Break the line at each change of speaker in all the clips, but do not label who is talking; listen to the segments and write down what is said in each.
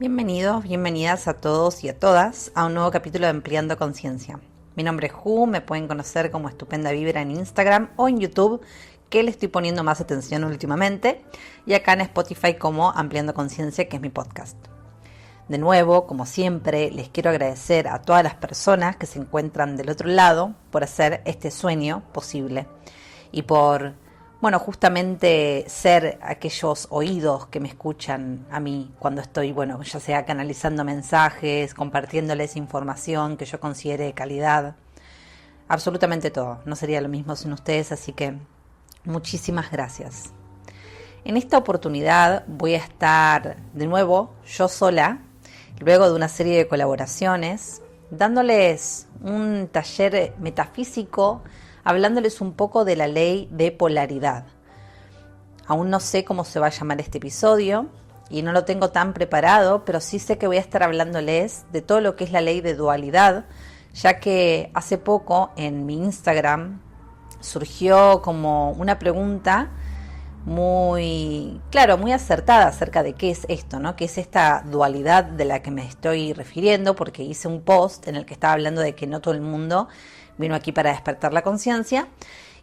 Bienvenidos, bienvenidas a todos y a todas a un nuevo capítulo de Ampliando Conciencia. Mi nombre es Ju, me pueden conocer como Estupenda Vibra en Instagram o en YouTube, que le estoy poniendo más atención últimamente, y acá en Spotify como Ampliando Conciencia, que es mi podcast. De nuevo, como siempre, les quiero agradecer a todas las personas que se encuentran del otro lado por hacer este sueño posible y por, justamente ser aquellos oídos que me escuchan a mí cuando estoy, ya sea canalizando mensajes, compartiéndoles información que yo considere de calidad. Absolutamente todo. No sería lo mismo sin ustedes, así que muchísimas gracias. En esta oportunidad voy a estar de nuevo yo sola, luego de una serie de colaboraciones, dándoles un taller metafísico, hablándoles un poco de la ley de polaridad. Aún no sé cómo se va a llamar este episodio y no lo tengo tan preparado, pero sí sé que voy a estar hablándoles de todo lo que es la ley de dualidad, ya que hace poco en mi Instagram surgió como una pregunta muy acertada acerca de qué es esto, ¿no? ¿Qué es esta dualidad de la que me estoy refiriendo? Porque hice un post en el que estaba hablando de que no todo el mundo vino aquí para despertar la conciencia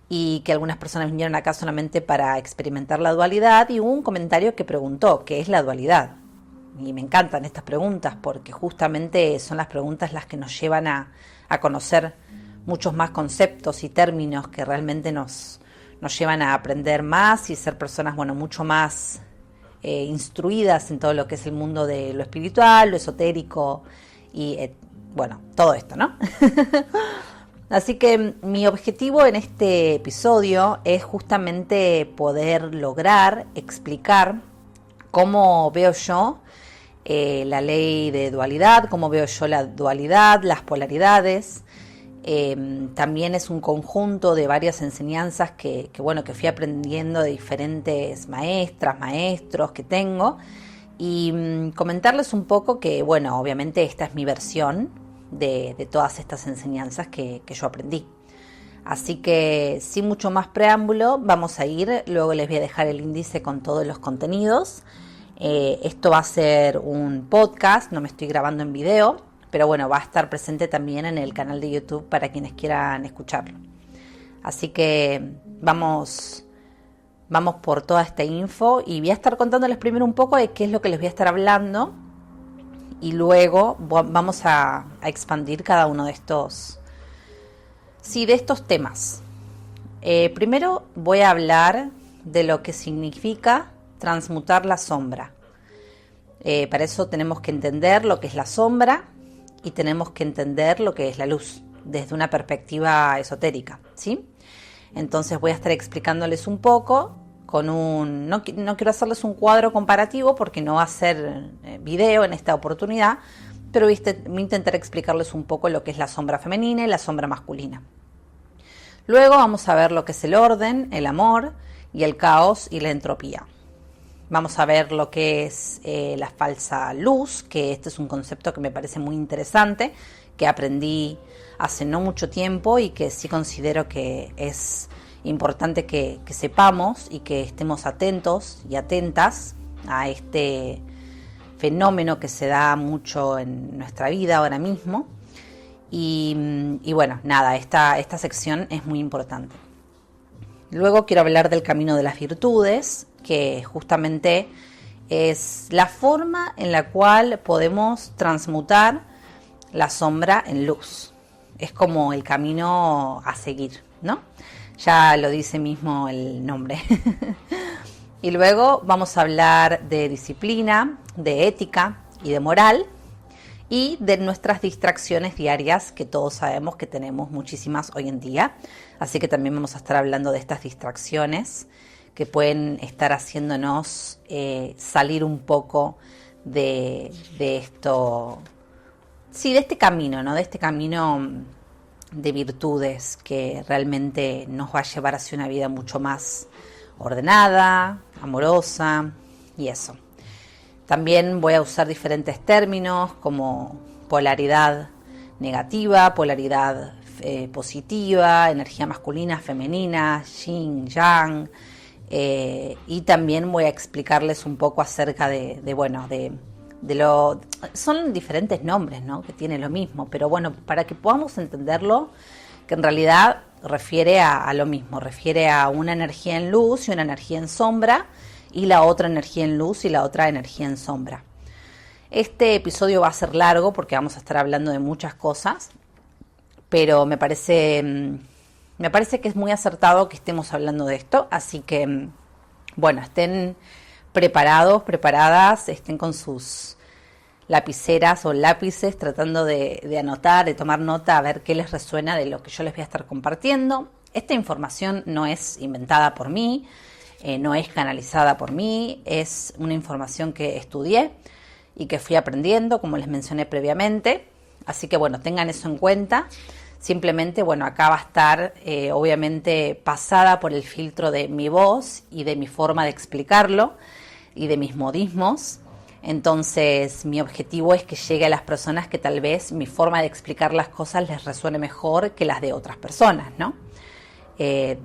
y que algunas personas vinieron acá solamente para experimentar la dualidad, y hubo un comentario que preguntó ¿qué es la dualidad? Y me encantan estas preguntas porque justamente son las preguntas las que nos llevan a conocer muchos más conceptos y términos que realmente nos llevan a aprender más y ser personas, mucho más instruidas en todo lo que es el mundo de lo espiritual, lo esotérico y, todo esto, ¿no? Así que mi objetivo en este episodio es justamente poder lograr explicar cómo veo yo la ley de dualidad, cómo veo yo la dualidad, las polaridades. También es un conjunto de varias enseñanzas que fui aprendiendo de diferentes maestras, maestros que tengo, y comentarles un poco que, obviamente esta es mi versión de todas estas enseñanzas que yo aprendí. Así que sin mucho más preámbulo vamos a ir, luego les voy a dejar el índice con todos los contenidos. Esto va a ser un podcast, no me estoy grabando en video, pero va a estar presente también en el canal de YouTube para quienes quieran escucharlo. Así que vamos por toda esta info y voy a estar contándoles primero un poco de qué es lo que les voy a estar hablando y luego vamos a expandir cada uno de estos temas. Primero voy a hablar de lo que significa transmutar la sombra. Para eso tenemos que entender lo que es la sombra y tenemos que entender lo que es la luz desde una perspectiva esotérica, ¿sí? Entonces voy a estar explicándoles un poco con no quiero hacerles un cuadro comparativo porque no va a ser video en esta oportunidad, pero voy a intentar explicarles un poco lo que es la sombra femenina y la sombra masculina. Luego vamos a ver lo que es el orden, el amor y el caos y la entropía. Vamos a ver lo que es la falsa luz, que este es un concepto que me parece muy interesante, que aprendí hace no mucho tiempo y que sí considero que es importante que sepamos y que estemos atentos y atentas a este fenómeno que se da mucho en nuestra vida ahora mismo. Y esta sección es muy importante. Luego quiero hablar del camino de las virtudes, que justamente es la forma en la cual podemos transmutar la sombra en luz. Es como el camino a seguir, ¿no? Ya lo dice mismo el nombre. Y luego vamos a hablar de disciplina, de ética y de moral, y de nuestras distracciones diarias, que todos sabemos que tenemos muchísimas hoy en día. Así que también vamos a estar hablando de estas distracciones que pueden estar haciéndonos salir un poco de esto, sí, de este camino, ¿no? De este camino de virtudes que realmente nos va a llevar hacia una vida mucho más ordenada, amorosa y eso. También voy a usar diferentes términos como polaridad negativa, polaridad positiva, energía masculina, femenina, yin, yang, y también voy a explicarles un poco acerca de son diferentes nombres, ¿no? Que tiene lo mismo, pero bueno, para que podamos entenderlo, que en realidad refiere a lo mismo, refiere a una energía en luz y una energía en sombra, y la otra energía en luz y la otra energía en sombra. Este episodio va a ser largo porque vamos a estar hablando de muchas cosas, pero me parece que es muy acertado que estemos hablando de esto, así que, bueno, estén preparados, preparadas, estén con sus lapiceras o lápices tratando de anotar, de tomar nota, a ver qué les resuena de lo que yo les voy a estar compartiendo. Esta información no es inventada por mí, no es canalizada por mí, es una información que estudié y que fui aprendiendo, como les mencioné previamente. Así que bueno, tengan eso en cuenta. Simplemente, bueno, acá va a estar obviamente pasada por el filtro de mi voz y de mi forma de explicarlo y de mis modismos. Entonces, mi objetivo es que llegue a las personas que tal vez mi forma de explicar las cosas les resuene mejor que las de otras personas, ¿no?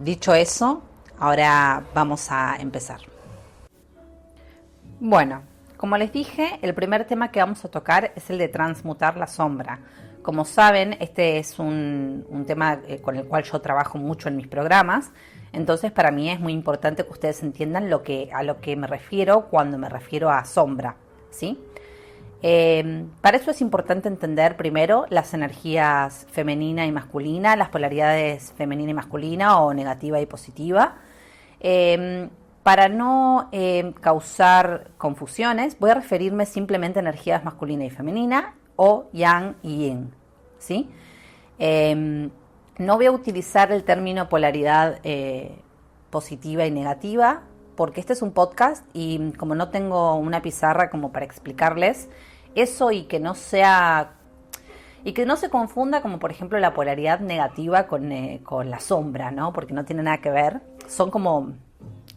Dicho eso, ahora vamos a empezar. Bueno, como les dije, el primer tema que vamos a tocar es el de transmutar la sombra. Como saben, este es un tema con el cual yo trabajo mucho en mis programas, entonces para mí es muy importante que ustedes entiendan a lo que me refiero cuando me refiero a sombra, ¿sí? Para eso es importante entender primero las energías femenina y masculina, las polaridades femenina y masculina o negativa y positiva. Para no causar confusiones, voy a referirme simplemente a energías masculina y femenina o yang y yin, ¿sí? No voy a utilizar el término polaridad positiva y negativa porque este es un podcast y como no tengo una pizarra como para explicarles eso y que no se confunda como por ejemplo la polaridad negativa con la sombra, ¿no? Porque no tiene nada que ver. Son como,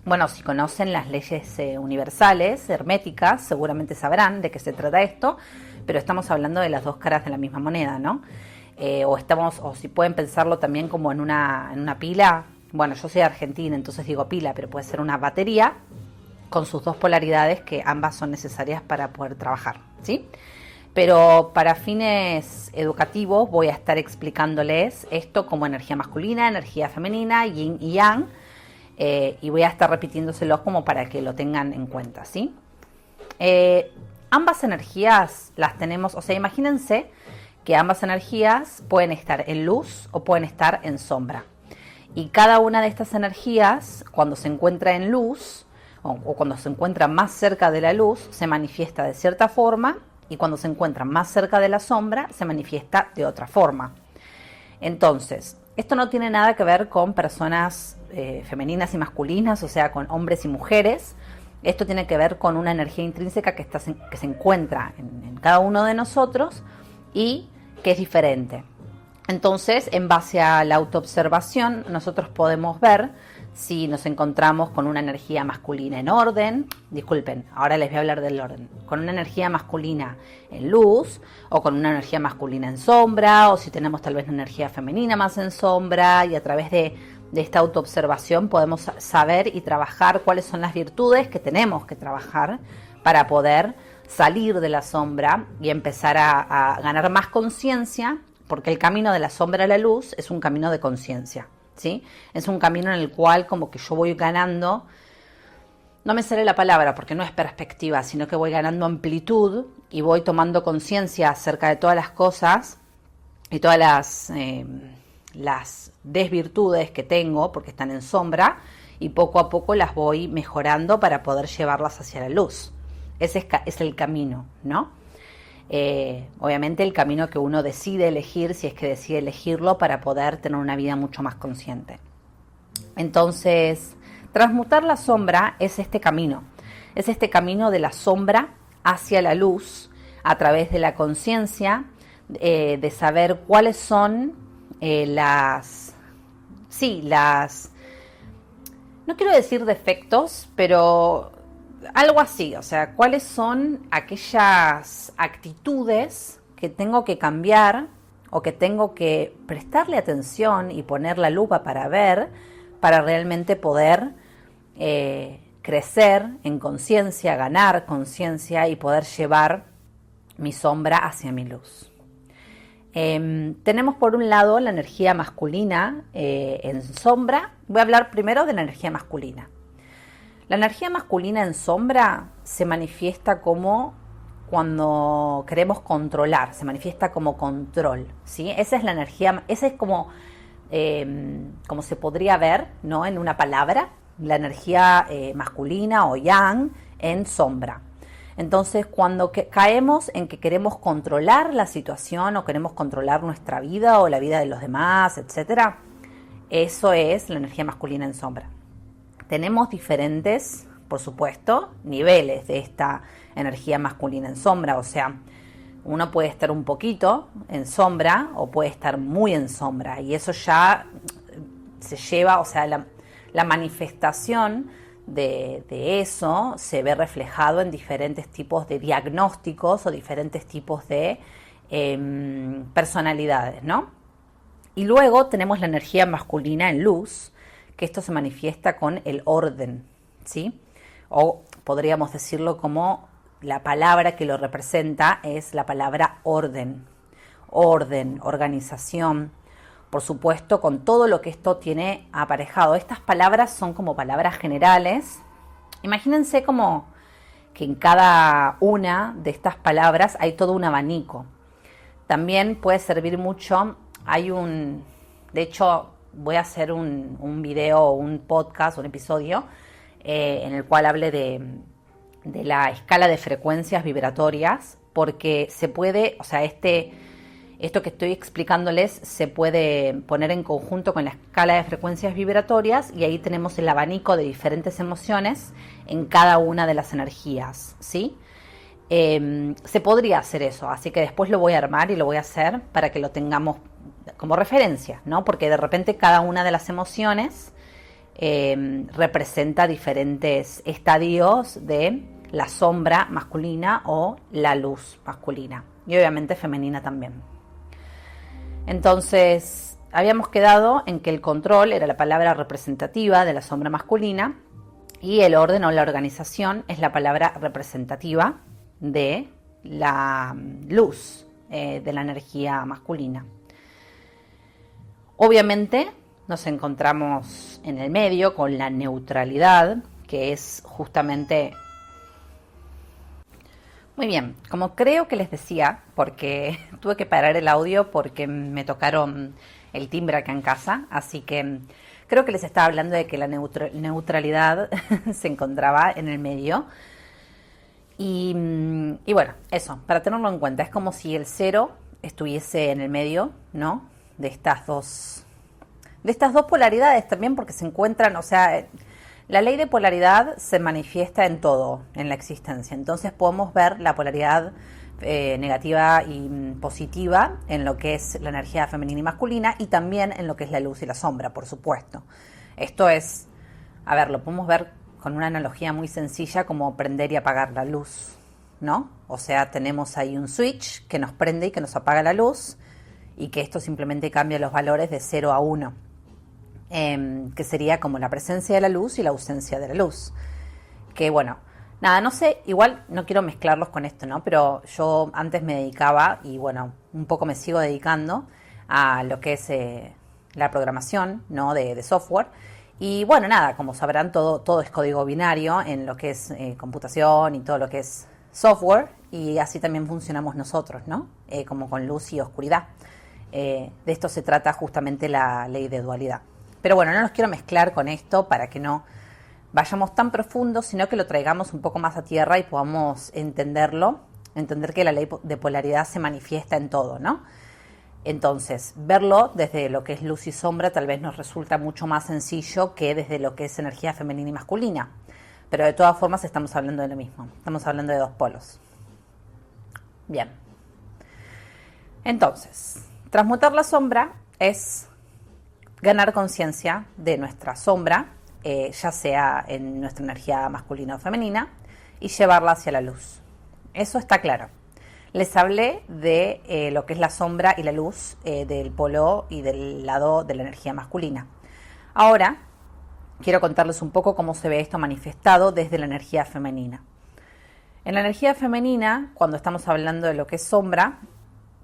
bueno, si conocen las leyes universales, herméticas, seguramente sabrán de qué se trata esto, pero estamos hablando de las dos caras de la misma moneda, ¿no? O si pueden pensarlo también como en una pila. Bueno, yo soy argentina, entonces digo pila, pero puede ser una batería con sus dos polaridades que ambas son necesarias para poder trabajar, ¿sí? Pero para fines educativos voy a estar explicándoles esto como energía masculina, energía femenina, yin y yang, y voy a estar repitiéndoselos como para que lo tengan en cuenta, ¿sí? Ambas energías las tenemos, o sea, imagínense que ambas energías pueden estar en luz o pueden estar en sombra. Y cada una de estas energías, cuando se encuentra en luz o cuando se encuentra más cerca de la luz, se manifiesta de cierta forma, y cuando se encuentra más cerca de la sombra, se manifiesta de otra forma. Entonces, esto no tiene nada que ver con personas femeninas y masculinas, o sea, con hombres y mujeres. Esto tiene que ver con una energía intrínseca que se encuentra en cada uno de nosotros y que es diferente. Entonces, en base a la autoobservación, nosotros podemos ver si nos encontramos con una energía masculina en orden, disculpen, ahora les voy a hablar del orden, con una energía masculina en luz, o con una energía masculina en sombra, o si tenemos tal vez una energía femenina más en sombra, y a través de esta autoobservación podemos saber y trabajar cuáles son las virtudes que tenemos que trabajar para poder salir de la sombra y empezar a ganar más conciencia, porque el camino de la sombra a la luz es un camino de conciencia, ¿sí? Es un camino en el cual como que yo voy ganando, no me sale la palabra porque no es perspectiva, sino que voy ganando amplitud y voy tomando conciencia acerca de todas las cosas y todas las desvirtudes que tengo porque están en sombra, y poco a poco las voy mejorando para poder llevarlas hacia la luz. Ese es el camino, ¿no? Obviamente el camino que uno decide elegir, si es que decide elegirlo, para poder tener una vida mucho más consciente. Entonces, transmutar la sombra es este camino de la sombra hacia la luz a través de la conciencia, de saber cuáles son no quiero decir defectos, pero algo así, o sea, cuáles son aquellas actitudes que tengo que cambiar o que tengo que prestarle atención y poner la lupa para ver, para realmente poder crecer en conciencia, ganar conciencia y poder llevar mi sombra hacia mi luz. Tenemos por un lado la energía masculina en sombra. Voy a hablar primero de la energía masculina. La energía masculina en sombra se manifiesta como cuando queremos controlar, se manifiesta como control, ¿sí? Esa es la energía, esa es como se podría ver, ¿no? En una palabra, la energía masculina o yang en sombra. Entonces, cuando caemos en que queremos controlar la situación o queremos controlar nuestra vida o la vida de los demás, etcétera, eso es la energía masculina en sombra. Tenemos diferentes, por supuesto, niveles de esta energía masculina en sombra. O sea, uno puede estar un poquito en sombra o puede estar muy en sombra. Y eso ya se lleva, o sea, la manifestación de eso se ve reflejado en diferentes tipos de diagnósticos o diferentes tipos de personalidades, ¿no? Y luego tenemos la energía masculina en luz, que esto se manifiesta con el orden, ¿sí? O podríamos decirlo como la palabra que lo representa es la palabra orden. Orden, organización, por supuesto, con todo lo que esto tiene aparejado. Estas palabras son como palabras generales. Imagínense como que en cada una de estas palabras hay todo un abanico. También puede servir mucho, de hecho, voy a hacer un video, un podcast, un episodio en el cual hable de la escala de frecuencias vibratorias, porque se puede, o sea, esto que estoy explicándoles se puede poner en conjunto con la escala de frecuencias vibratorias y ahí tenemos el abanico de diferentes emociones en cada una de las energías, ¿sí? Se podría hacer eso, así que después lo voy a armar y lo voy a hacer para que lo tengamos como referencia, ¿no? Porque de repente cada una de las emociones representa diferentes estadios de la sombra masculina o la luz masculina y obviamente femenina también. Entonces, habíamos quedado en que el control era la palabra representativa de la sombra masculina y el orden o la organización es la palabra representativa de la luz, de la energía masculina. Obviamente nos encontramos en el medio con la neutralidad, que es justamente... Muy bien, como creo que les decía, porque tuve que parar el audio porque me tocaron el timbre acá en casa, así que creo que les estaba hablando de que la neutralidad se encontraba en el medio. Y bueno, eso, para tenerlo en cuenta, es como si el cero estuviese en el medio, ¿no? De estas dos polaridades también, porque se encuentran, o sea, la ley de polaridad se manifiesta en todo, en la existencia. Entonces podemos ver la polaridad negativa y positiva en lo que es la energía femenina y masculina y también en lo que es la luz y la sombra, por supuesto. Esto es, a ver, lo podemos ver con una analogía muy sencilla como prender y apagar la luz, ¿no? O sea, tenemos ahí un switch que nos prende y que nos apaga la luz y que esto simplemente cambia los valores de 0 a 1. Que sería como la presencia de la luz y la ausencia de la luz. Que bueno, nada, no sé, igual no quiero mezclarlos con esto, ¿no? Pero yo antes me dedicaba, y bueno, un poco me sigo dedicando a lo que es la programación, ¿no? De software. Y bueno, nada, como sabrán, todo es código binario en lo que es computación y todo lo que es software. Y así también funcionamos nosotros, ¿no? Como con luz y oscuridad. De esto se trata justamente la ley de dualidad. Pero bueno, no los quiero mezclar con esto para que no vayamos tan profundo, sino que lo traigamos un poco más a tierra y podamos entenderlo, entender que la ley de polaridad se manifiesta en todo, ¿no? Entonces, verlo desde lo que es luz y sombra tal vez nos resulta mucho más sencillo que desde lo que es energía femenina y masculina. Pero de todas formas estamos hablando de lo mismo, estamos hablando de dos polos. Bien. Entonces, transmutar la sombra es ganar conciencia de nuestra sombra, ya sea en nuestra energía masculina o femenina, y llevarla hacia la luz. Eso está claro. Les hablé de lo que es la sombra y la luz del polo y del lado de la energía masculina. Ahora quiero contarles un poco cómo se ve esto manifestado desde la energía femenina. En la energía femenina, cuando estamos hablando de lo que es sombra,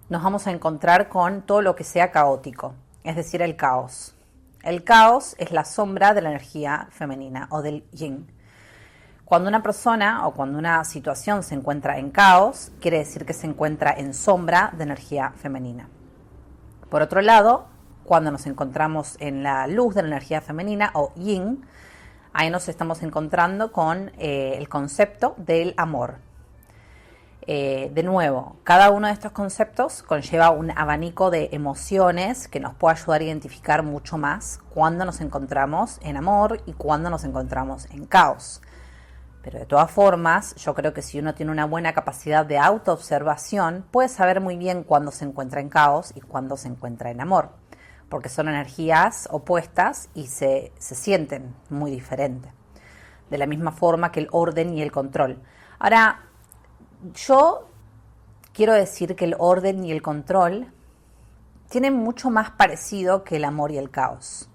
nos vamos a encontrar con todo lo que sea caótico, es decir, el caos. El caos es la sombra de la energía femenina o del yin. Cuando una persona o cuando una situación se encuentra en caos, quiere decir que se encuentra en sombra de energía femenina. Por otro lado, cuando nos encontramos en la luz de la energía femenina o yin, ahí nos estamos encontrando con el concepto del amor. De nuevo, cada uno de estos conceptos conlleva un abanico de emociones que nos puede ayudar a identificar mucho más cuando nos encontramos en amor y cuando nos encontramos en caos. Pero de todas formas, yo creo que si uno tiene una buena capacidad de autoobservación, puede saber muy bien cuándo se encuentra en caos y cuándo se encuentra en amor, porque son energías opuestas y se sienten muy diferentes, de la misma forma que el orden y el control. Ahora, yo quiero decir que el orden y el control tienen mucho más parecido que el amor y el caos,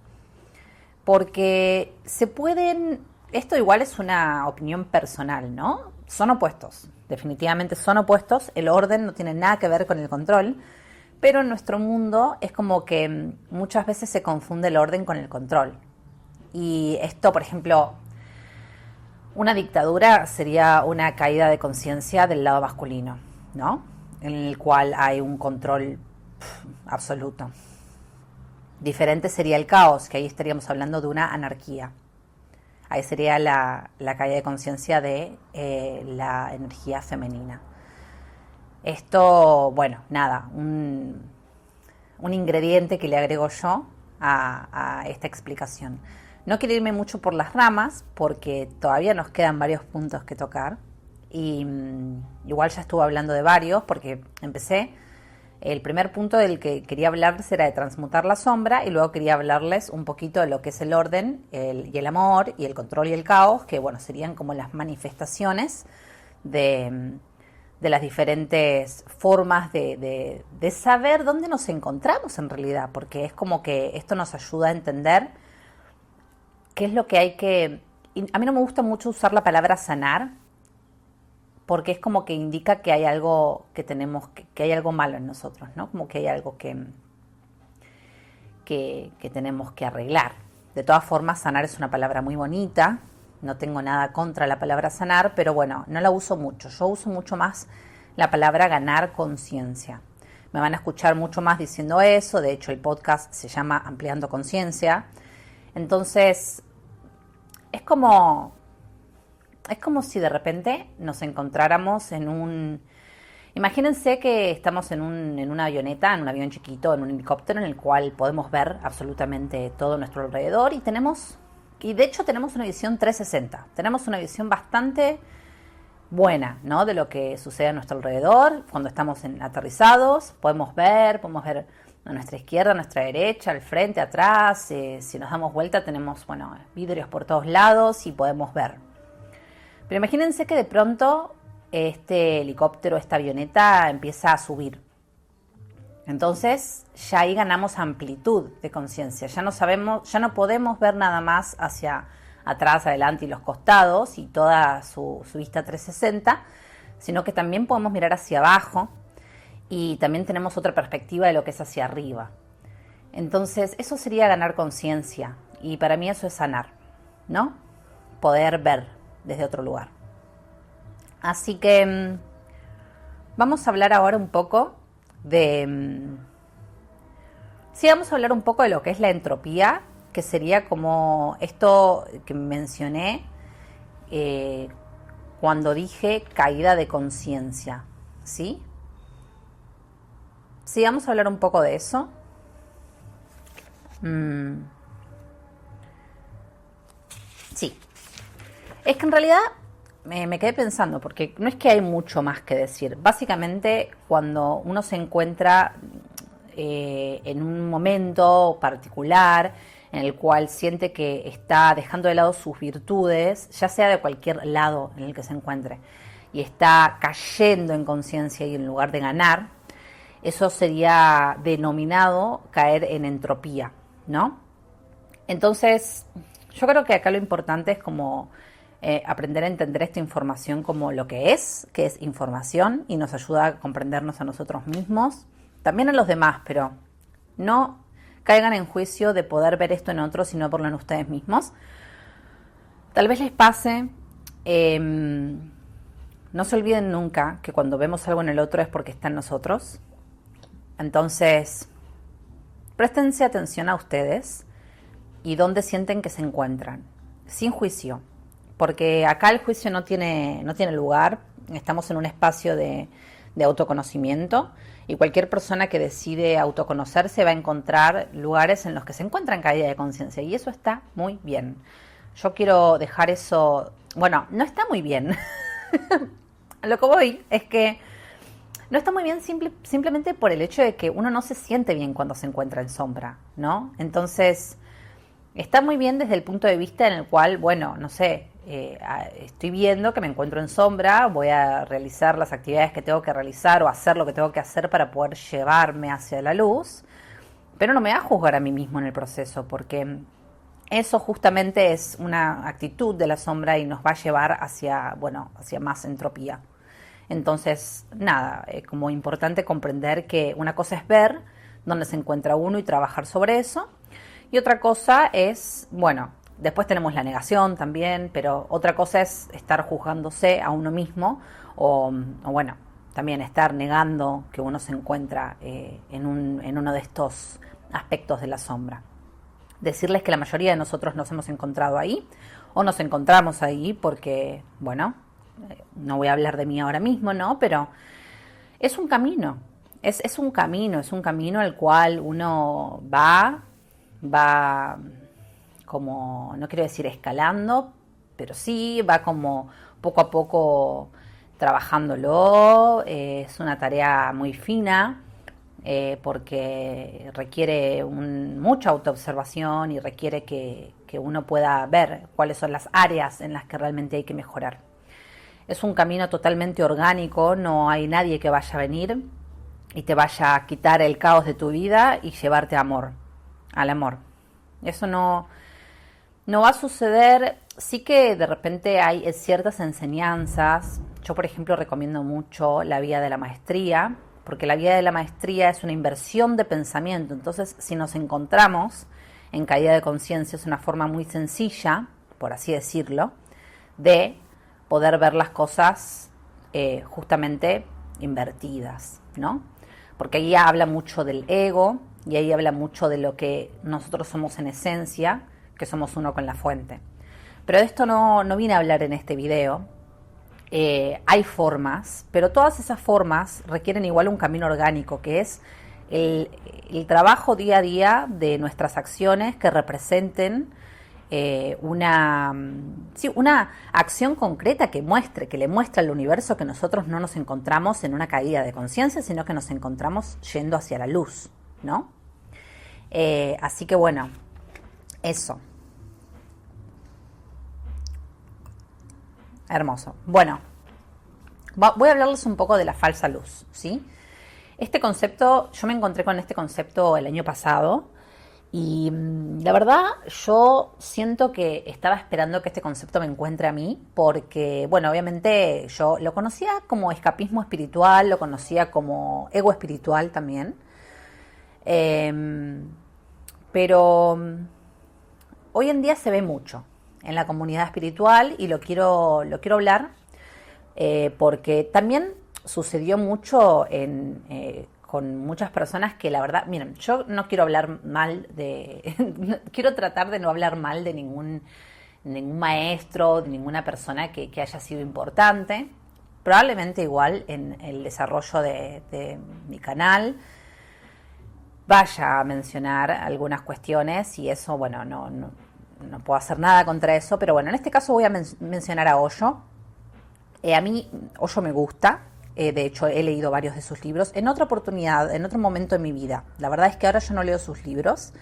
porque se pueden... Esto igual es una opinión personal, ¿no? Son opuestos, definitivamente son opuestos. El orden no tiene nada que ver con el control, pero en nuestro mundo es como que muchas veces se confunde el orden con el control. Y esto, por ejemplo, una dictadura sería una caída de conciencia del lado masculino, ¿no? En el cual hay un control absoluto. Diferente sería el caos, que ahí estaríamos hablando de una anarquía. Ahí sería la caída de conciencia de la energía femenina. Esto, bueno, nada, un ingrediente que le agrego yo a esta explicación. No quiero irme mucho por las ramas porque todavía nos quedan varios puntos que tocar. Y igual ya estuve hablando de varios porque empecé. El primer punto del que quería hablarles era de transmutar la sombra y luego quería hablarles un poquito de lo que es el orden y el amor y el control y el caos, que bueno, serían como las manifestaciones de las diferentes formas de saber dónde nos encontramos en realidad, porque es como que esto nos ayuda a entender qué es lo que hay que... A mí no me gusta mucho usar la palabra sanar, porque es como que indica que hay algo que tenemos, que hay algo malo en nosotros, ¿no? Como que hay algo que tenemos que arreglar. De todas formas, sanar es una palabra muy bonita, no tengo nada contra la palabra sanar, pero bueno, no la uso mucho. Yo uso mucho más la palabra ganar conciencia. Me van a escuchar mucho más diciendo eso, de hecho el podcast se llama Ampliando Conciencia. Entonces, es como si de repente nos encontráramos en un... Imagínense que estamos en una avioneta, en un avión chiquito, en un helicóptero en el cual podemos ver absolutamente todo a nuestro alrededor y de hecho tenemos una visión 360. Tenemos una visión bastante buena, ¿no? De lo que sucede a nuestro alrededor. Cuando estamos aterrizados, podemos ver a nuestra izquierda, a nuestra derecha, al frente, atrás. Si nos damos vuelta tenemos, bueno, vidrios por todos lados y podemos ver. Pero imagínense que de pronto este helicóptero, esta avioneta empieza a subir. Entonces ya ahí ganamos amplitud de conciencia. Ya no podemos ver nada más hacia atrás, adelante y los costados y toda su vista 360, sino que también podemos mirar hacia abajo y también tenemos otra perspectiva de lo que es hacia arriba. Entonces eso sería ganar conciencia y para mí eso es sanar, ¿no? Poder ver desde otro lugar. Así que vamos a hablar ahora un poco vamos a hablar un poco de lo que es la entropía, que sería como esto que mencioné cuando dije caída de conciencia, ¿sí? Sí, vamos a hablar un poco de eso. Sí. Es que en realidad me quedé pensando, porque no es que hay mucho más que decir. Básicamente, cuando uno se encuentra en un momento particular en el cual siente que está dejando de lado sus virtudes, ya sea de cualquier lado en el que se encuentre, y está cayendo en conciencia y en lugar de ganar, eso sería denominado caer en entropía, ¿no? Entonces, Yo creo que acá lo importante es como aprender a entender esta información como lo que es información y nos ayuda a comprendernos a nosotros mismos, también a los demás, pero no caigan en juicio de poder ver esto en otros, sino por lo en ustedes mismos. Tal vez les pase, no se olviden nunca que cuando vemos algo en el otro es porque está en nosotros. Entonces, préstense atención a ustedes y dónde sienten que se encuentran, sin juicio, porque acá el juicio no tiene lugar. Estamos en un espacio de autoconocimiento y cualquier persona que decide autoconocerse va a encontrar lugares en los que se encuentra en caída de conciencia y eso está muy bien. Yo quiero dejar eso, bueno, no está muy bien. Lo que voy es que no está muy bien simplemente por el hecho de que uno no se siente bien cuando se encuentra en sombra, ¿no? Entonces, está muy bien desde el punto de vista en el cual, bueno, no sé, estoy viendo que me encuentro en sombra, voy a realizar las actividades que tengo que realizar o hacer lo que tengo que hacer para poder llevarme hacia la luz, pero no me va a juzgar a mí mismo en el proceso, porque eso justamente es una actitud de la sombra y nos va a llevar hacia, bueno, hacia más entropía. Entonces, nada, como importante comprender que una cosa es ver dónde se encuentra uno y trabajar sobre eso. Y otra cosa es, bueno, después tenemos la negación también, pero otra cosa es estar juzgándose a uno mismo o bueno, también estar negando que uno se encuentra en uno de estos aspectos de la sombra. Decirles que la mayoría de nosotros nos hemos encontrado ahí o nos encontramos ahí porque, bueno, no voy a hablar de mí ahora mismo, ¿no? Pero es un camino, es un camino al cual uno va como, no quiero decir escalando, pero sí va como poco a poco trabajándolo. Es una tarea muy fina porque requiere mucha autoobservación y requiere que uno pueda ver cuáles son las áreas en las que realmente hay que mejorar. Es un camino totalmente orgánico, no hay nadie que vaya a venir y te vaya a quitar el caos de tu vida y llevarte al amor. Eso no va a suceder. Sí que de repente hay ciertas enseñanzas. Yo, por ejemplo, recomiendo mucho la vía de la maestría, porque la vía de la maestría es una inversión de pensamiento. Entonces, si nos encontramos en caída de conciencia, es una forma muy sencilla, por así decirlo, de poder ver las cosas justamente invertidas, ¿no? Porque ahí habla mucho del ego y ahí habla mucho de lo que nosotros somos en esencia, que somos uno con la fuente. Pero de esto no vine a hablar en este video. Hay formas, pero todas esas formas requieren igual un camino orgánico, que es el trabajo día a día de nuestras acciones que representen una acción concreta que le muestre al universo que nosotros no nos encontramos en una caída de conciencia, sino que nos encontramos yendo hacia la luz, ¿no? Así que bueno, eso. Hermoso. Bueno, voy a hablarles un poco de la falsa luz, ¿sí? Este concepto, yo me encontré con este concepto el año pasado y la verdad yo siento que estaba esperando que este concepto me encuentre a mí porque, bueno, obviamente yo lo conocía como escapismo espiritual, lo conocía como ego espiritual también, pero hoy en día se ve mucho en la comunidad espiritual y lo quiero hablar porque también sucedió mucho con muchas personas que la verdad, miren, yo no quiero hablar mal quiero tratar de no hablar mal de ningún maestro, de ninguna persona que haya sido importante. Probablemente igual en el desarrollo de mi canal vaya a mencionar algunas cuestiones y eso, bueno, no puedo hacer nada contra eso, pero bueno, en este caso voy a mencionar a Osho. A mí Osho me gusta, de hecho he leído varios de sus libros en otra oportunidad, en otro momento de mi vida. La verdad es que ahora yo no leo sus libros.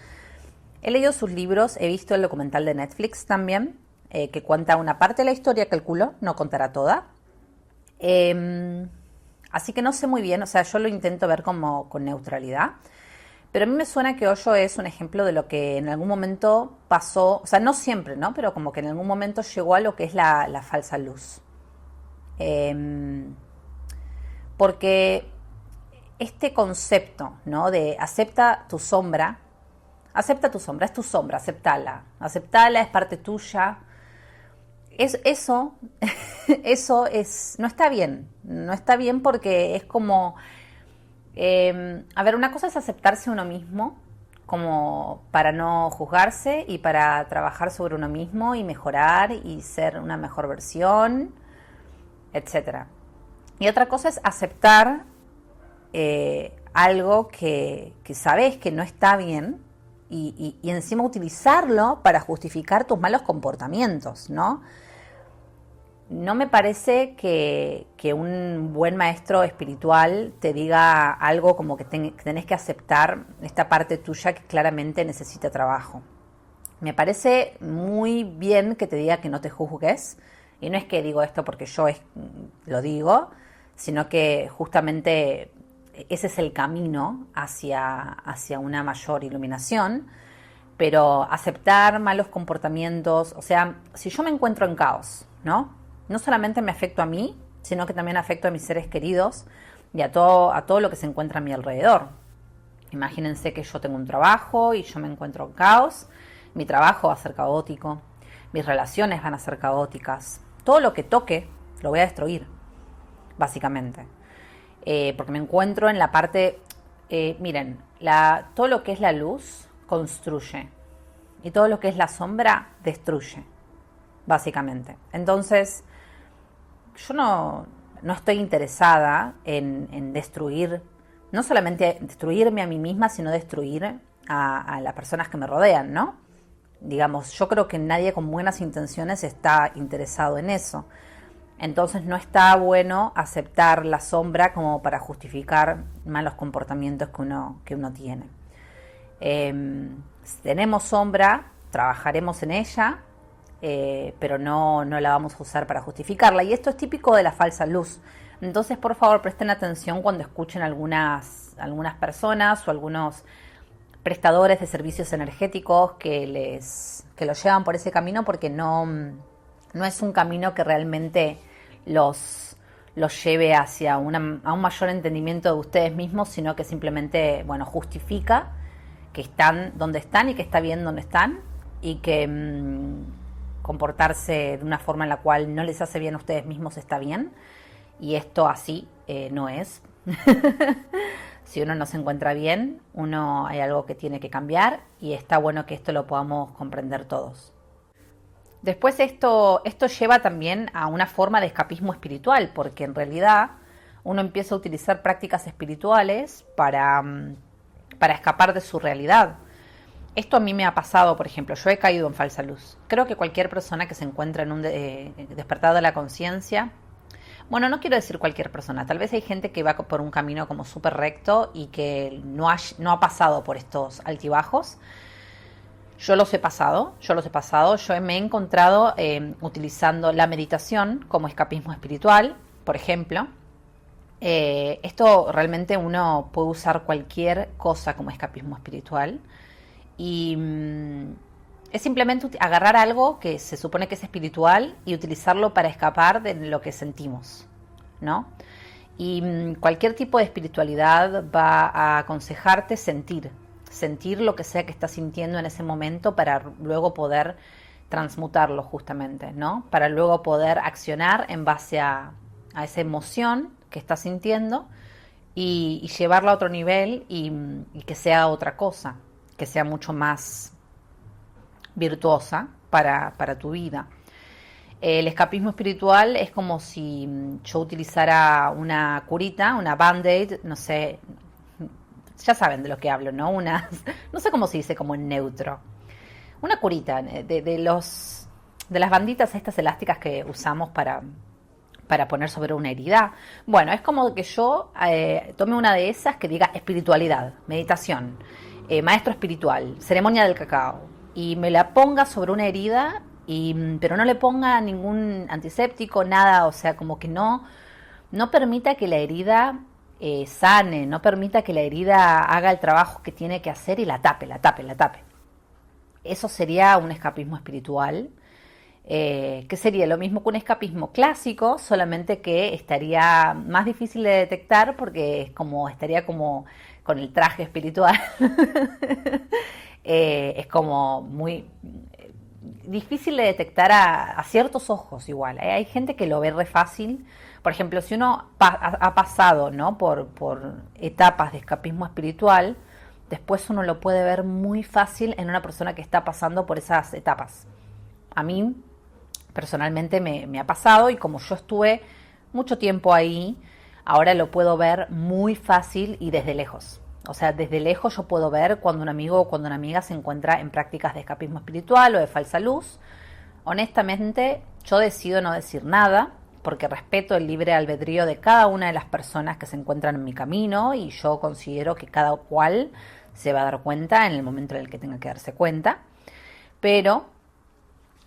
He leído sus libros, he visto el documental de Netflix también, que cuenta una parte de la historia, calculo, no contará toda. Así que no sé muy bien, o sea, yo lo intento ver como con neutralidad. Pero a mí me suena que Hoyo es un ejemplo de lo que en algún momento pasó, o sea, no siempre, ¿no? Pero como que en algún momento llegó a lo que es la falsa luz. Porque este concepto, ¿no? De acepta tu sombra, es tu sombra, aceptala, es parte tuya. Eso, eso no está bien porque es como, a ver, una cosa es aceptarse uno mismo, como para no juzgarse y para trabajar sobre uno mismo y mejorar y ser una mejor versión, etcétera. Y otra cosa es aceptar algo que sabes que no está bien y encima utilizarlo para justificar tus malos comportamientos, ¿no? No me parece que un buen maestro espiritual te diga algo como que tenés que aceptar esta parte tuya que claramente necesita trabajo. Me parece muy bien que te diga que no te juzgues, y no es que digo esto porque yo lo digo, sino que justamente ese es el camino hacia una mayor iluminación, pero aceptar malos comportamientos, o sea, si yo me encuentro en caos, ¿no? No solamente me afecto a mí, sino que también afecto a mis seres queridos y a todo lo que se encuentra a mi alrededor. Imagínense que yo tengo un trabajo y yo me encuentro en caos, mi trabajo va a ser caótico, mis relaciones van a ser caóticas, todo lo que toque lo voy a destruir, básicamente. Porque me encuentro en la parte, miren, todo lo que es la luz construye y todo lo que es la sombra destruye, básicamente. Entonces, yo no estoy interesada en destruir, no solamente destruirme a mí misma, sino destruir a las personas que me rodean, ¿no? Digamos, yo creo que nadie con buenas intenciones está interesado en eso. Entonces no está bueno aceptar la sombra como para justificar malos comportamientos que uno tiene. Si tenemos sombra, trabajaremos en ella, pero no la vamos a usar para justificarla. Y esto es típico de la falsa luz. Entonces, por favor, presten atención cuando escuchen algunas personas o algunos prestadores de servicios energéticos que los llevan por ese camino, porque no es un camino que realmente los lleve hacia a un mayor entendimiento de ustedes mismos, sino que simplemente, bueno, justifica que están donde están y que está bien donde están y que comportarse de una forma en la cual no les hace bien a ustedes mismos está bien, y esto así no es. Si uno no se encuentra bien, hay algo que tiene que cambiar y está bueno que esto lo podamos comprender todos. Después esto lleva también a una forma de escapismo espiritual, porque en realidad uno empieza a utilizar prácticas espirituales para escapar de su realidad. Esto a mí me ha pasado, por ejemplo, yo he caído en falsa luz. Creo que cualquier persona que se encuentra en un despertar de la conciencia, bueno, no quiero decir cualquier persona, tal vez hay gente que va por un camino como súper recto y que no ha pasado por estos altibajos. Yo los he pasado, yo me he encontrado utilizando la meditación como escapismo espiritual, por ejemplo. Esto realmente uno puede usar cualquier cosa como escapismo espiritual y es simplemente agarrar algo que se supone que es espiritual y utilizarlo para escapar de lo que sentimos, ¿no? Y cualquier tipo de espiritualidad va a aconsejarte sentir lo que sea que estás sintiendo en ese momento para luego poder transmutarlo justamente, ¿no? Para luego poder accionar en base a esa emoción que estás sintiendo y llevarla a otro nivel y que sea otra cosa, que sea mucho más virtuosa para tu vida. El escapismo espiritual es como si yo utilizara una curita, una band-aid, no sé, ya saben de lo que hablo, ¿no? No sé cómo se dice como en neutro. Una curita de las banditas estas elásticas que usamos para poner sobre una herida. Bueno, es como que yo tome una de esas que diga espiritualidad, meditación, maestro espiritual, ceremonia del cacao, y me la ponga sobre una herida, pero no le ponga ningún antiséptico, nada, o sea, como que no permita que la herida sane, no permita que la herida haga el trabajo que tiene que hacer y la tape, la tape, la tape. Eso sería un escapismo espiritual, que sería lo mismo que un escapismo clásico, solamente que estaría más difícil de detectar porque estaría como con el traje espiritual. Es como muy difícil de detectar a ciertos ojos igual. Hay gente que lo ve re fácil. Por ejemplo, si uno ha pasado, ¿no?, por etapas de escapismo espiritual, después uno lo puede ver muy fácil en una persona que está pasando por esas etapas. A mí personalmente me ha pasado, y como yo estuve mucho tiempo ahí, ahora lo puedo ver muy fácil y desde lejos. O sea, desde lejos yo puedo ver cuando un amigo o cuando una amiga se encuentra en prácticas de escapismo espiritual o de falsa luz. Honestamente, yo decido no decir nada porque respeto el libre albedrío de cada una de las personas que se encuentran en mi camino, y yo considero que cada cual se va a dar cuenta en el momento en el que tenga que darse cuenta. Pero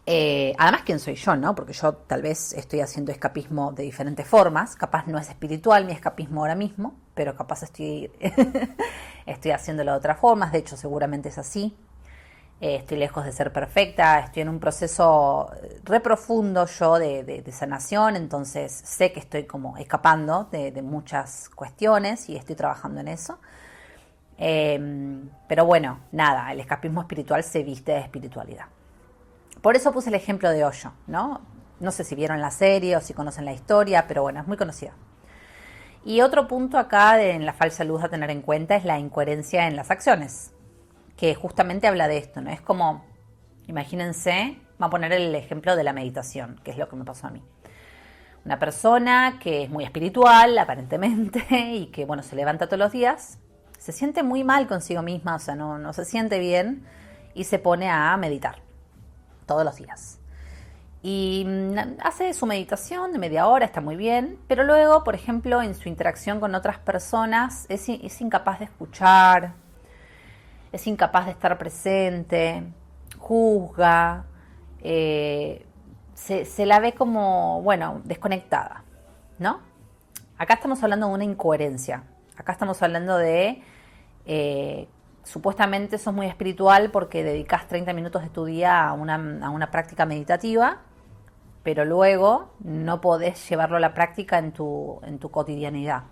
además, ¿quién soy yo, no? Porque yo tal vez estoy haciendo escapismo de diferentes formas. Capaz no es espiritual mi escapismo ahora mismo, pero capaz estoy haciéndolo de otras formas. De hecho, seguramente es así. Estoy lejos de ser perfecta. Estoy en un proceso re profundo yo de sanación. Entonces sé que estoy como escapando de muchas cuestiones y estoy trabajando en eso. Pero bueno, nada, el escapismo espiritual se viste de espiritualidad. Por eso puse el ejemplo de Osho, ¿no? No sé si vieron la serie o si conocen la historia, pero bueno, es muy conocida. Y otro punto acá en la falsa luz a tener en cuenta es la incoherencia en las acciones, que justamente habla de esto, ¿no? Es como, imagínense, voy a poner el ejemplo de la meditación, que es lo que me pasó a mí. Una persona que es muy espiritual, aparentemente, y que, bueno, se levanta todos los días, se siente muy mal consigo misma, o sea, no se siente bien, y se pone a meditar todos los días. Y hace su meditación de media hora, está muy bien, pero luego, por ejemplo, en su interacción con otras personas, es incapaz de escuchar, es incapaz de estar presente, juzga, se la ve como, bueno, desconectada, ¿no? Acá estamos hablando de una incoherencia. Acá estamos hablando de supuestamente sos muy espiritual porque dedicas 30 minutos de tu día a una práctica meditativa, pero luego no podés llevarlo a la práctica en tu cotidianidad.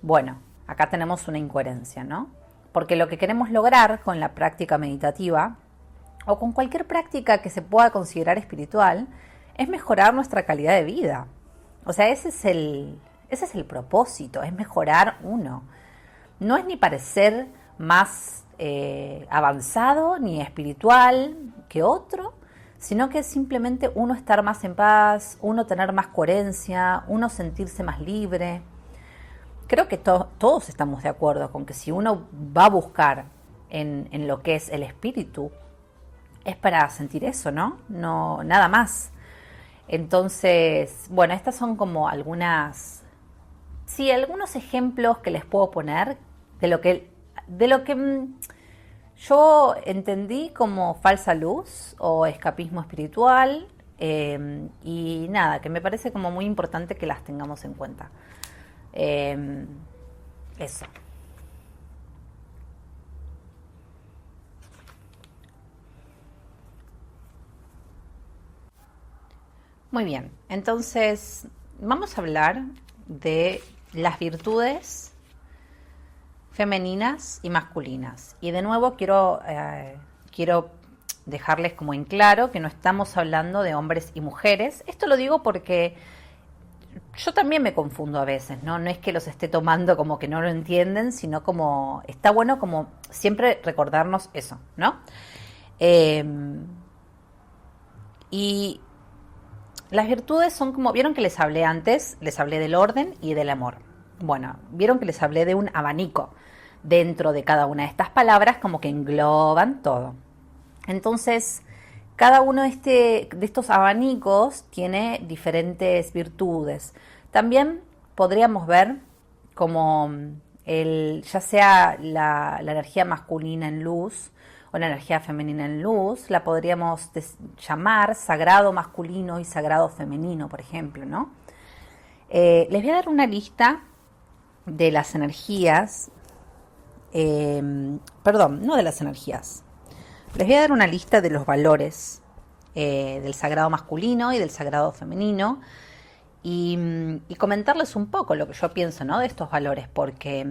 Bueno, acá tenemos una incoherencia, ¿no? Porque lo que queremos lograr con la práctica meditativa o con cualquier práctica que se pueda considerar espiritual es mejorar nuestra calidad de vida. O sea, ese es el propósito, es mejorar uno. No es ni parecer más avanzado ni espiritual que otro, sino que es simplemente uno estar más en paz, uno tener más coherencia, uno sentirse más libre. Creo que todos estamos de acuerdo con que si uno va a buscar en lo que es el espíritu, es para sentir eso, ¿no? No, nada más. Entonces, bueno, estas son como algunos ejemplos que les puedo poner de lo que yo entendí como falsa luz o escapismo espiritual, y nada, que me parece como muy importante que las tengamos en cuenta. Eso. Muy bien, entonces vamos a hablar de las virtudes femeninas y masculinas. Y de nuevo quiero dejarles como en claro que no estamos hablando de hombres y mujeres. Esto lo digo porque yo también me confundo a veces, ¿no? No es que los esté tomando como que no lo entienden, sino como está bueno como siempre recordarnos eso, ¿no? Y las virtudes son como, vieron que les hablé antes, les hablé del orden y del amor. Bueno, vieron que les hablé de un abanico dentro de cada una de estas palabras, como que engloban todo. Entonces, cada uno de estos abanicos tiene diferentes virtudes. También podríamos ver como ya sea la energía masculina en luz o la energía femenina en luz, la podríamos llamar sagrado masculino y sagrado femenino, por ejemplo, ¿no? Les voy a dar una lista de las energías, perdón, no de las energías. Les voy a dar una lista de los valores del sagrado masculino y del sagrado femenino y comentarles un poco lo que yo pienso, ¿no?, de estos valores, porque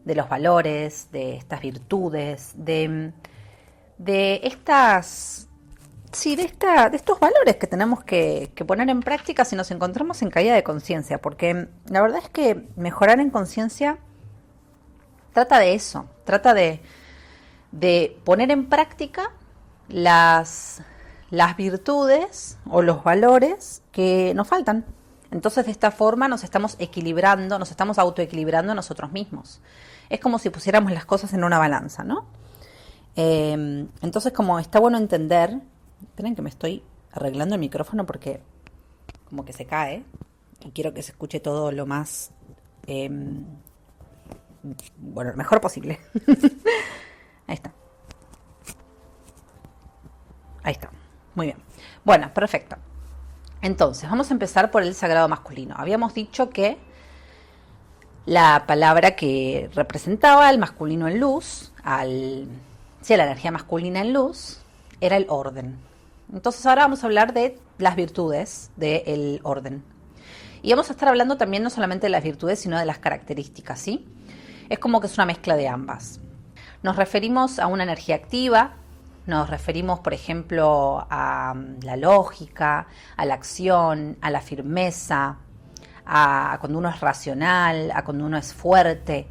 de los valores, de estas virtudes, de estas... Sí, de estos valores que tenemos que poner en práctica si nos encontramos en caída de conciencia, porque la verdad es que mejorar en conciencia trata de eso, trata de poner en práctica las virtudes o los valores que nos faltan. Entonces, de esta forma nos estamos equilibrando, nos estamos autoequilibrando nosotros mismos. Es como si pusiéramos las cosas en una balanza, ¿no? Entonces, como está bueno entender... Esperen que me estoy arreglando el micrófono porque como que se cae y quiero que se escuche todo lo más, bueno, lo mejor posible. Ahí está. Ahí está. Muy bien. Bueno, perfecto. Entonces, vamos a empezar por el sagrado masculino. Habíamos dicho que la palabra que representaba al masculino en luz, a la energía masculina en luz, era el orden. Entonces ahora vamos a hablar de las virtudes del orden. Y vamos a estar hablando también no solamente de las virtudes, sino de las características, ¿sí? Es como que es una mezcla de ambas. Nos referimos a una energía activa, nos referimos, por ejemplo, a la lógica, a la acción, a la firmeza, a cuando uno es racional, a cuando uno es fuerte,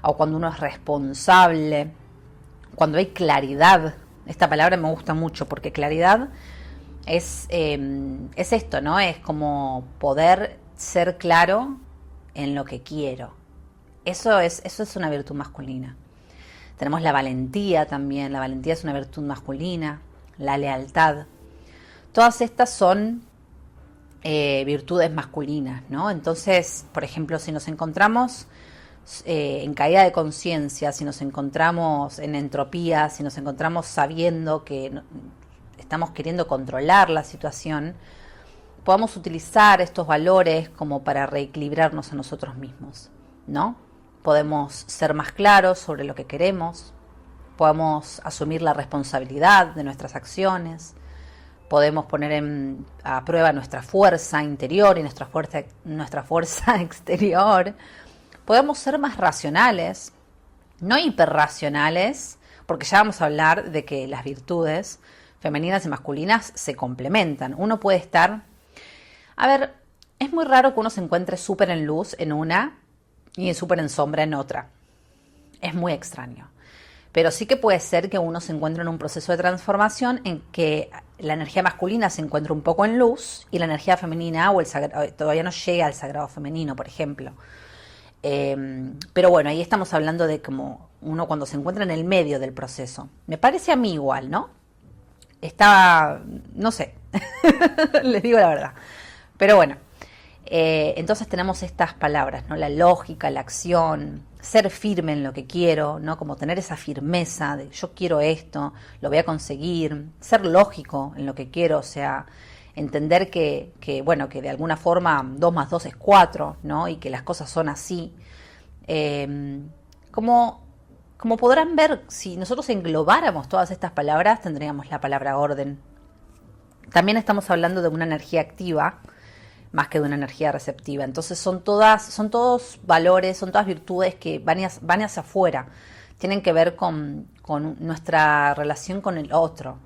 o cuando uno es responsable, cuando hay claridad. Esta palabra me gusta mucho porque claridad es esto, ¿no? Es como poder ser claro en lo que quiero. Eso es una virtud masculina. Tenemos la valentía también. La valentía es una virtud masculina. La lealtad. Todas estas son virtudes masculinas, ¿no? Entonces, por ejemplo, si nos encontramos en caída de conciencia, si nos encontramos en entropía, si nos encontramos sabiendo que estamos queriendo controlar la situación, podamos utilizar estos valores como para reequilibrarnos a nosotros mismos, ¿no? Podemos ser más claros sobre lo que queremos, podemos asumir la responsabilidad de nuestras acciones, podemos poner a prueba nuestra fuerza interior y nuestra fuerza exterior. Podemos ser más racionales, no hiperracionales, porque ya vamos a hablar de que las virtudes femeninas y masculinas se complementan. Uno puede estar... A ver, es muy raro que uno se encuentre súper en luz en una y súper en sombra en otra. Es muy extraño. Pero sí que puede ser que uno se encuentre en un proceso de transformación en que la energía masculina se encuentre un poco en luz y la energía femenina todavía no llega al sagrado femenino, por ejemplo. Pero bueno, ahí estamos hablando de como uno cuando se encuentra en el medio del proceso. Me parece a mí igual, ¿no? No sé, les digo la verdad. Pero bueno, entonces tenemos estas palabras, ¿no? La lógica, la acción, ser firme en lo que quiero, ¿no? Como tener esa firmeza de yo quiero esto, lo voy a conseguir, ser lógico en lo que quiero, o sea... Entender que de alguna forma 2 más 2 es 4, ¿no? Y que las cosas son así. Como podrán ver, si nosotros englobáramos todas estas palabras, tendríamos la palabra orden. También estamos hablando de una energía activa, más que de una energía receptiva. Entonces son todos valores, son todas virtudes que van hacia afuera. Tienen que ver con nuestra relación con el otro.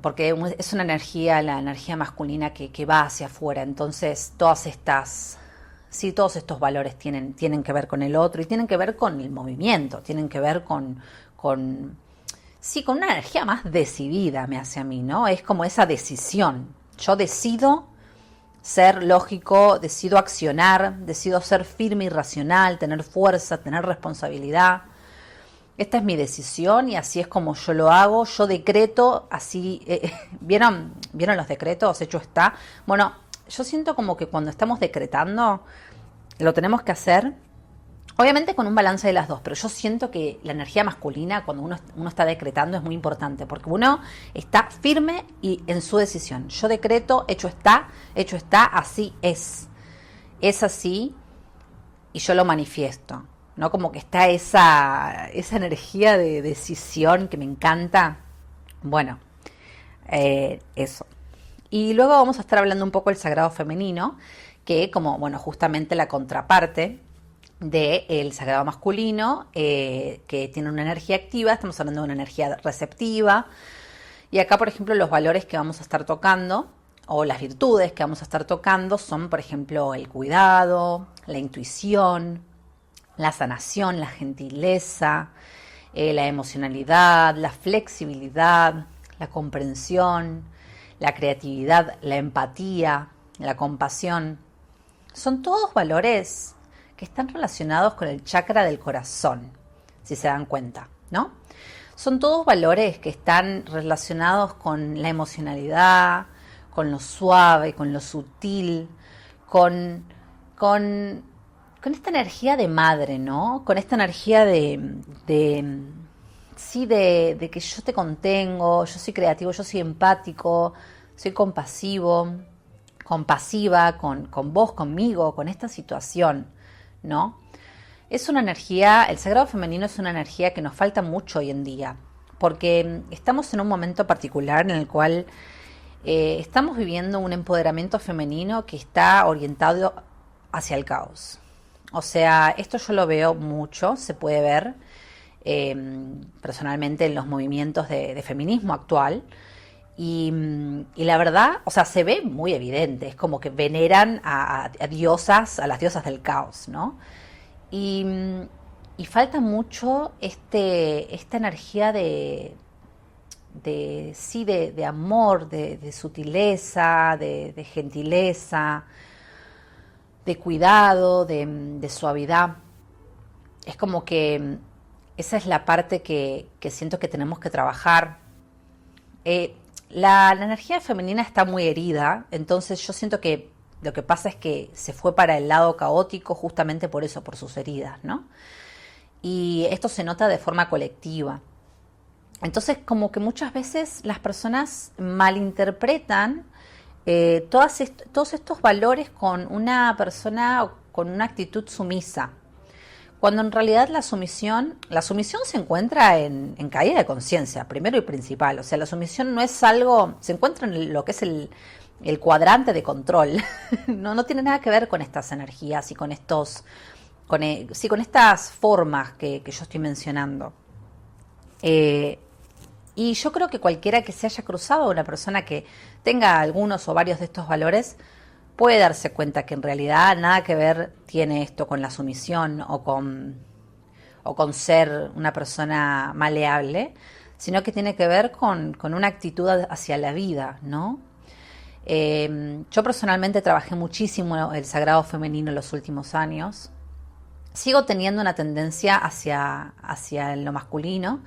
Porque es una energía, la energía masculina que va hacia afuera. Entonces todos estos valores tienen que ver con el otro y tienen que ver con el movimiento, tienen que ver con una energía más decidida, me hace a mí, ¿no? Es como esa decisión. Yo decido ser lógico, decido accionar, decido ser firme y racional, tener fuerza, tener responsabilidad. Esta es mi decisión y así es como yo lo hago. Yo decreto así. ¿Vieron los decretos? Hecho está. Bueno, yo siento como que cuando estamos decretando, lo tenemos que hacer, obviamente con un balance de las dos, pero yo siento que la energía masculina, cuando uno está decretando, es muy importante, porque uno está firme y en su decisión. Yo decreto, hecho está, así es. es así y yo lo manifiesto, ¿no? Como que está esa energía de decisión que me encanta. Bueno, eso. Y luego vamos a estar hablando un poco del sagrado femenino, que como, bueno, justamente la contraparte del sagrado masculino, que tiene una energía activa, estamos hablando de una energía receptiva. Y acá, por ejemplo, los valores que vamos a estar tocando, o las virtudes que vamos a estar tocando, son, por ejemplo, el cuidado, la intuición, la sanación, la gentileza, la emocionalidad, la flexibilidad, la comprensión, la creatividad, la empatía, la compasión. Son todos valores que están relacionados con el chakra del corazón, si se dan cuenta, ¿no? Son todos valores que están relacionados con la emocionalidad, con lo suave, con lo sutil, con, con, con esta energía de madre, ¿no? Con esta energía de que yo te contengo, yo soy creativo, yo soy empático, soy compasivo, compasiva con vos, conmigo, con esta situación, ¿no? Es una energía, el sagrado femenino es una energía que nos falta mucho hoy en día, porque estamos en un momento particular en el cual estamos viviendo un empoderamiento femenino que está orientado hacia el caos. O sea, esto yo lo veo mucho, se puede ver personalmente en los movimientos de feminismo actual. Y la verdad, o sea, se ve muy evidente, es como que veneran a diosas, a las diosas del caos, ¿no? Y, y falta mucho esta energía de amor, de sutileza, de gentileza, de cuidado, de suavidad. Es como que esa es la parte que siento que tenemos que trabajar. La energía femenina está muy herida, entonces yo siento que lo que pasa es que se fue para el lado caótico justamente por eso, por sus heridas, ¿no? Y esto se nota de forma colectiva. Entonces, como que muchas veces las personas malinterpretan todos estos valores con una persona con una actitud sumisa. Cuando en realidad la sumisión se encuentra en caída de conciencia, primero y principal. O sea, la sumisión no es algo, se encuentra en lo que es el cuadrante de control. No tiene nada que ver con estas energías y con con estas formas que yo estoy mencionando. Y yo creo que cualquiera que se haya cruzado, una persona que tenga algunos o varios de estos valores, puede darse cuenta que en realidad nada que ver tiene esto con la sumisión o con ser una persona maleable, sino que tiene que ver con una actitud hacia la vida, ¿no? Yo personalmente trabajé muchísimo el sagrado femenino en los últimos años. Sigo teniendo una tendencia hacia lo masculino.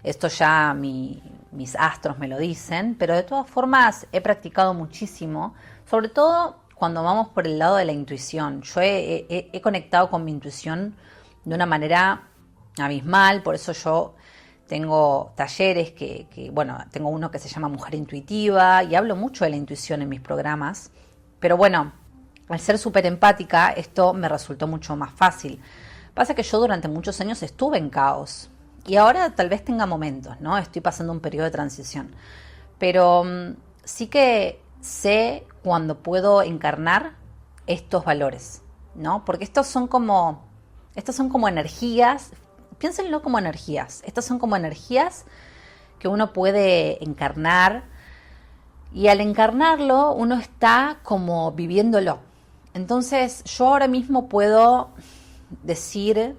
Esto ya mis astros me lo dicen, pero de todas formas he practicado muchísimo, sobre todo cuando vamos por el lado de la intuición. Yo he conectado con mi intuición de una manera abismal, por eso yo tengo talleres bueno, tengo uno que se llama Mujer Intuitiva y hablo mucho de la intuición en mis programas, pero bueno, al ser súper empática esto me resultó mucho más fácil. Pasa que yo durante muchos años estuve en caos y ahora tal vez tenga momentos, ¿no? Estoy pasando un periodo de transición, pero sí que sé cuando puedo encarnar estos valores, ¿no? Porque estos son como energías, piénsenlo como energías. Estas son como energías que uno puede encarnar y al encarnarlo uno está como viviéndolo. Entonces yo ahora mismo puedo decir,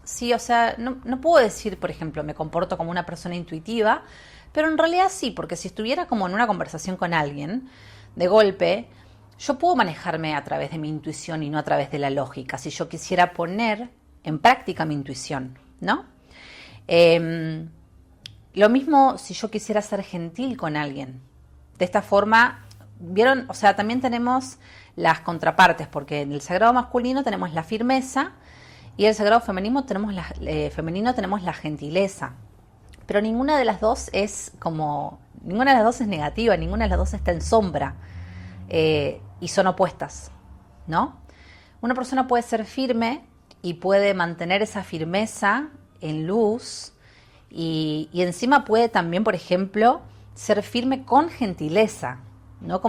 sí, o sea, no puedo decir, por ejemplo, me comporto como una persona intuitiva, pero en realidad sí, porque si estuviera como en una conversación con alguien, de golpe, yo puedo manejarme a través de mi intuición y no a través de la lógica, si yo quisiera poner en práctica mi intuición, ¿no? Lo mismo si yo quisiera ser gentil con alguien. De esta forma, ¿vieron? O sea, también tenemos las contrapartes, porque en el sagrado masculino tenemos la firmeza y en el sagrado femenino tenemos la gentileza. Pero ninguna de las dos es negativa, ninguna de las dos está en sombra. y son opuestas, ¿no? Una persona puede ser firme y puede mantener esa firmeza en luz y encima puede también, por ejemplo, ser firme con gentileza, ¿no?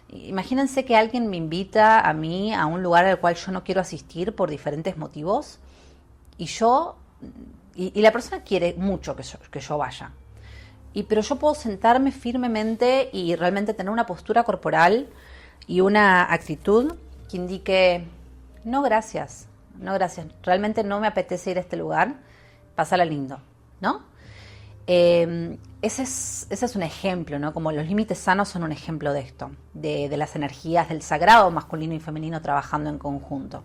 Imagínense que alguien me invita a mí a un lugar al cual yo no quiero asistir por diferentes motivos y la persona quiere mucho que yo vaya. Pero yo puedo sentarme firmemente y realmente tener una postura corporal y una actitud que indique, no gracias, realmente no me apetece ir a este lugar, pásala lindo, ¿no? Ese es un ejemplo, ¿no? Como los límites sanos son un ejemplo de esto, de las energías del sagrado masculino y femenino trabajando en conjunto.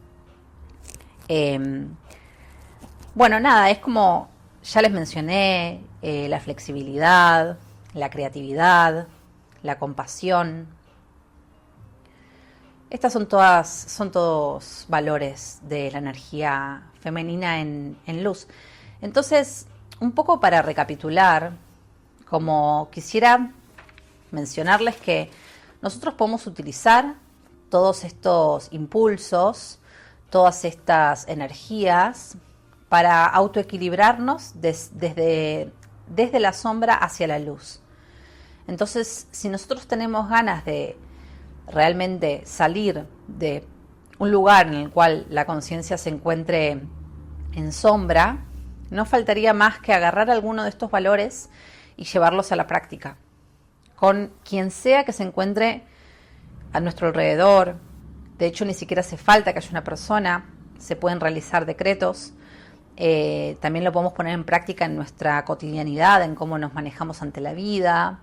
Bueno, nada, es como ya les mencioné, la flexibilidad, la creatividad, la compasión. Estas son todos valores de la energía femenina en luz. Entonces, un poco para recapitular, como quisiera mencionarles que nosotros podemos utilizar todos estos impulsos, todas estas energías para autoequilibrarnos desde la sombra hacia la luz. Entonces, si nosotros tenemos ganas de realmente salir de un lugar en el cual la conciencia se encuentre en sombra, no faltaría más que agarrar alguno de estos valores y llevarlos a la práctica, con quien sea que se encuentre a nuestro alrededor. De hecho, ni siquiera hace falta que haya una persona, se pueden realizar decretos. También lo podemos poner en práctica en nuestra cotidianidad, en cómo nos manejamos ante la vida.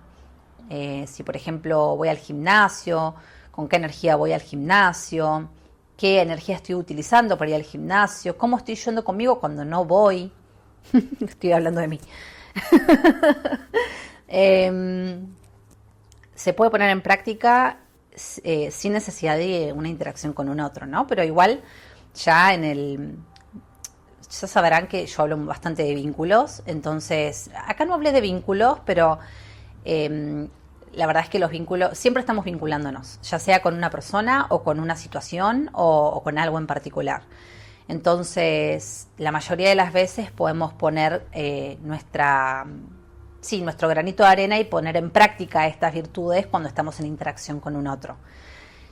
Si, por ejemplo, voy al gimnasio, con qué energía voy al gimnasio, qué energía estoy utilizando para ir al gimnasio, cómo estoy yendo conmigo cuando no voy. Estoy hablando de mí. Se puede poner en práctica sin necesidad de una interacción con un otro, ¿no? Pero igual ya sabrán que yo hablo bastante de vínculos, entonces acá no hablé de vínculos, pero la verdad es que los vínculos, siempre estamos vinculándonos, ya sea con una persona o con una situación o con algo en particular. Entonces, la mayoría de las veces podemos poner nuestro granito de arena y poner en práctica estas virtudes cuando estamos en interacción con un otro.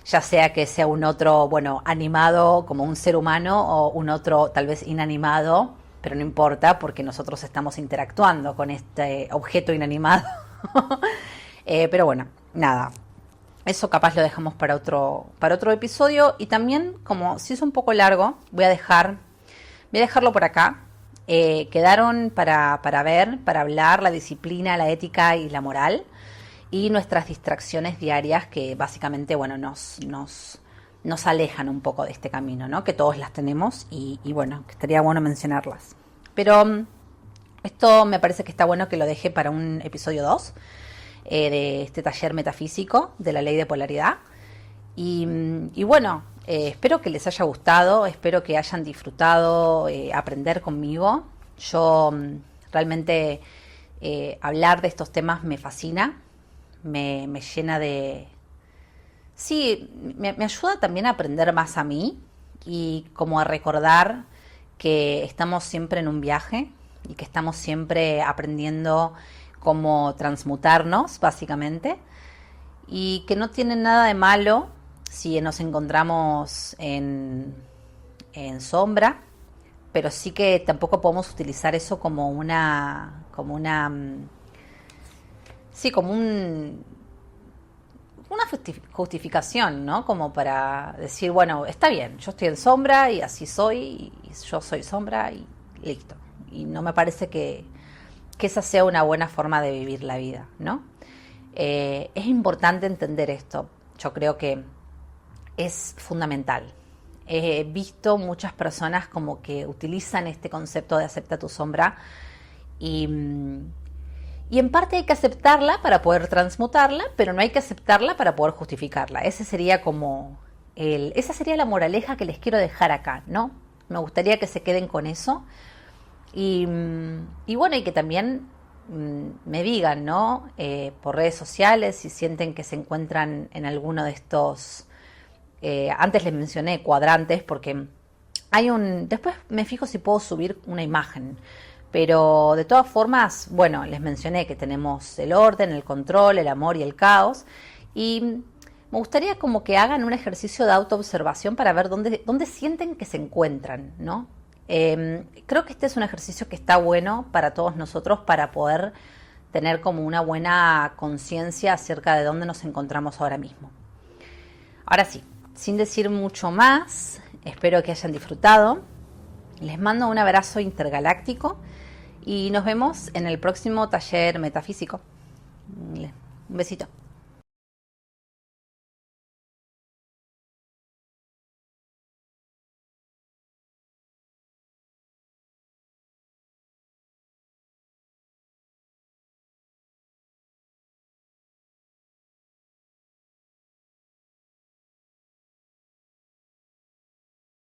Ya sea que sea un otro, animado como un ser humano o un otro tal vez inanimado, pero no importa porque nosotros estamos interactuando con este objeto inanimado. Pero bueno, nada. Eso capaz lo dejamos para otro episodio. Y también, como si es un poco largo, voy a dejarlo por acá. Quedaron para hablar la disciplina, la ética y la moral. Y nuestras distracciones diarias que básicamente, nos alejan un poco de este camino, ¿no? Que todos las tenemos y que estaría bueno mencionarlas. Pero esto me parece que está bueno que lo deje para un episodio 2. De este taller metafísico de la ley de polaridad espero que les haya gustado, espero que hayan disfrutado aprender conmigo. Yo realmente hablar de estos temas me fascina, me llena de... Sí, me ayuda también a aprender más a mí y como a recordar que estamos siempre en un viaje y que estamos siempre aprendiendo cómo transmutarnos, básicamente, y que no tiene nada de malo si nos encontramos en sombra, pero sí que tampoco podemos utilizar eso como una justificación, ¿no? Como para decir, está bien, yo estoy en sombra y así soy, y yo soy sombra y listo. Y no me parece que esa sea una buena forma de vivir la vida, ¿no? Es importante entender esto. Yo creo que es fundamental. He visto muchas personas como que utilizan este concepto de acepta tu sombra y en parte hay que aceptarla para poder transmutarla, pero no hay que aceptarla para poder justificarla. Esa sería la moraleja que les quiero dejar acá, ¿no? Me gustaría que se queden con eso. Y que también me digan, ¿no? Por redes sociales, si sienten que se encuentran en alguno de estos, antes les mencioné cuadrantes, porque después me fijo si puedo subir una imagen, pero de todas formas, bueno, les mencioné que tenemos el orden, el control, el amor y el caos, y me gustaría como que hagan un ejercicio de autoobservación para ver dónde sienten que se encuentran, ¿no? Creo que este es un ejercicio que está bueno para todos nosotros para poder tener como una buena conciencia acerca de dónde nos encontramos ahora mismo. Ahora sí, sin decir mucho más, espero que hayan disfrutado. Les mando un abrazo intergaláctico y nos vemos en el próximo taller metafísico. Un besito.